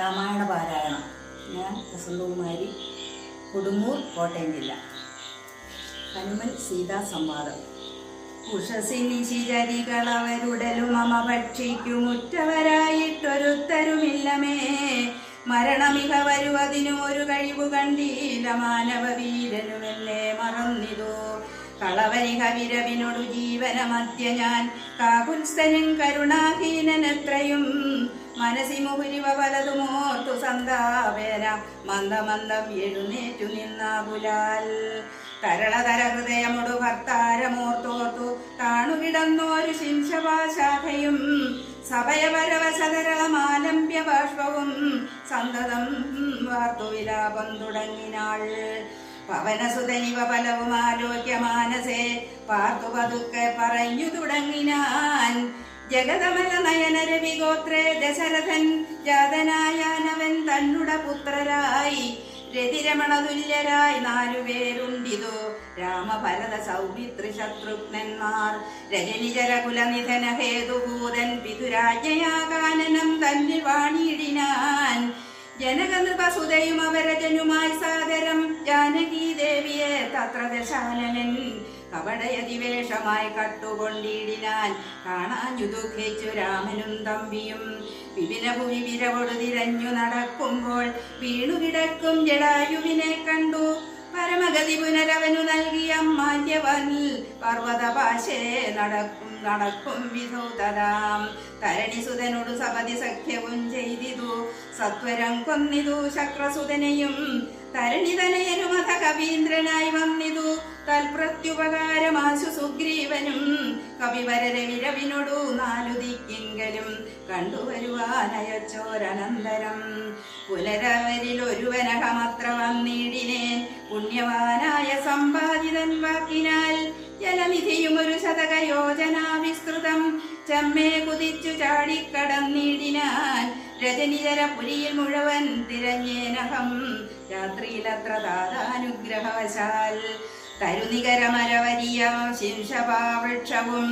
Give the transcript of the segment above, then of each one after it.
രാമായണ പാരായണം. ഞാൻ വസന്തകുമാരി, കൊടുങ്ങൂർ, കോട്ടയം ജില്ല. ഹനുമൻ സീതാ സംവാദം. ഉഷസിനിശിചരികളവരുടലും മമ ഭക്ഷിക്കുമുറ്റവരായിട്ടൊരുത്തരുമില്ലമേ. മരണമിക വരുവതിനും ഒരു കഴിവു കണ്ടീല മാനവ വീരനുമെന്നെ മറന്നിതോ. കളവനിക വിരവിനോടു ജീവനമധ്യ ഞാൻ കാകുൽസ്ഥനും കരുണാഹീനനെത്രയും. മനസ്സി മുഹുരിവ പലതുമോർത്തു സന്താപേന മന്ദമന്ദം എഴുന്നേറ്റു നിന്നാകുലാൽ. തരളതര ഹൃദയമൊടു ഭർത്താരമോർത്തോർത്തു താണുകിടന്നോരു ശിംശവാശാഖയും. സഭയപരവശതരളമാലംബ്യ ബാഷ്പവും സന്തതം വാർത്തു വിലാപം തുടങ്ങിനാൾ. പവനസുതനിവ പലവും ആലോക്യ മാനസേ പാർത്തു പതുക്കെ പറഞ്ഞു തുടങ്ങിനാൻ. ജഗതമല നയന രവിഗോത്രേ ദശരഥൻ ജാതനായാനവൻ തന്നുട പുത്രരായി. രതിരമണതുല്യരായി 4 പേരുണ്ടിതോ രാമഭരത സൗമിത്രി ശത്രുഘ്നന്മാർ. രജനിജരകുലനിധന ഹേതുഭൂതൻ പിതുരാജ്ഞയാകാനനം തന്നിൽ വാണിയിടിനാൻ. ജനകനൃപസുതയും അവരജനുമായി സാദരം ജാനകീ ദേവിയെ തത്ര ദശാനനൻ കപടയതിവേഷമായി കട്ടുകൊണ്ടിടിനാൻ. കാണാഞ്ഞു ദുഃഖിച്ചു രാമനും തമ്പിയും വിപിനഭുവി വിരവൊടു തിരഞ്ഞു നടക്കുമ്പോൾ വീണുകിടക്കും ജടായുവിനെ കണ്ടു. പരമഗതി പുനരവനു നൽകിയ മാല്യവൻ പർവ്വതപാശേ നടക്കും വിധൗ തഥാം. തരണിസുതനോടു സപതി സഖ്യവും ചെയ്തിതു സത്വരം കൊന്നിതു ശക്രസുതനെയും. തരണിതനയനുമഥ കവീന്ദ്രനായി വന്നിതു തൽപ്രത്യുപകാരമാശു സുഗ്രീവനും. കവിവരര വിരവിനോടു 4 ദിക്കിങ്കലും കണ്ടുവരുവാനയച്ചോരനന്തരം. പുനരവരിലൊരുവനഹമത്ര വന്നിടിനേൻ പുണ്യവാനായ സമ്പാദിതൻ വാക്കിനാൽ. ജലനിധിയും ഒരു ശതകയോജനാ വിസ്തൃതം ചെമ്മേ കുതിച്ചു ചാടിക്കടന്നിടിനാൻ. രജനിജര പുരിയിൽ മുഴുവൻ തിരഞ്ഞേനഹം രാത്രിയിലത്ര ദാതാനുഗ്രഹവശാൽ. തരുനികരമരവരിയ ശിംശപാവൃക്ഷവും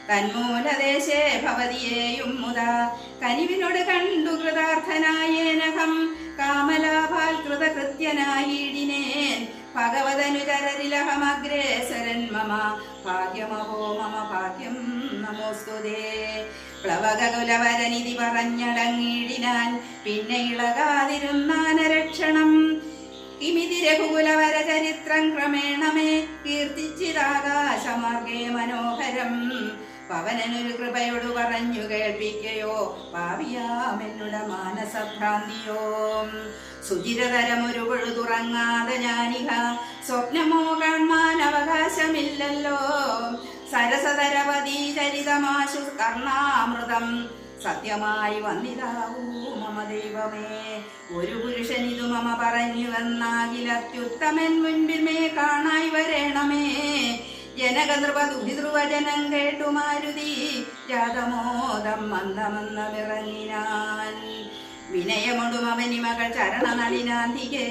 തന്മൂലദേശേ ഭവതിയേയും മുതാ. കനിവിനോട് കണ്ടു കൃതാർത്ഥനായേനഹം കാമലാഭാൽ കൃതകൃത്യനായിടിനേൻ. ഭഗവതനുചരരിലഹമഗ്രേസരൻ മമ ഭാഗ്യമഹോ മമ ഭാഗ്യം നമോസ്തുതേ. പ്ലവകുലവരനിധി പറഞ്ഞടങ്ങിടിനാൻ പിന്നെ ഇളകാതിരുന്നാനരക്ഷണം. കിമിതി രഘുകുലവര ചരിത്രം ക്രമേണമേ കീർത്തിച്ചിതാകാശമാർഗേ മനോഹരം. പവനനൊരു കൃപയോടു പറഞ്ഞു കേൾപ്പിക്കയോ ഭാവിയാമെന്നുട മാനസഭ്രാന്തിയോ. സുചിരതരമൊരു പൊഴുതുറങ്ങാതെ ഞാനിഹ സ്വപ്നമോ കാൺമാൻ അവകാശമില്ലല്ലോ. സരസതരവതീ ചരിതമാശു കർണാമൃതം സത്യമായി വന്നിതാവൂ മമ ദൈവമേ. ഒരു പുരുഷനിതു മമ പറഞ്ഞുവെന്നാകിലത്യുത്തമൻ മുൻപിൽ മേ കാണായി വരേണമേ. ജനകനൃപദുഹിതൃവചനം കേട്ടു മാരുതി ജാതമോദം മന്ദമന്ദമിറങ്ങിനാൻ. വിനയമൊടും അവനി മകൾ ചരണനളിനാന്തികെ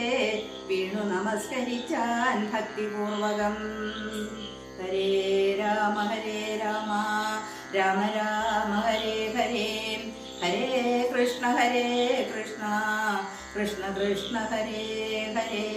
വീണു നമസ്കരിച്ചാൻ ഭക്തിപൂർവകം. ഹരേ രാമ രാമ രാമ ഹരേ ഹരേ. ഹരേ കൃഷ്ണ കൃഷ്ണ കൃഷ്ണ ഹരേ ഹരേ.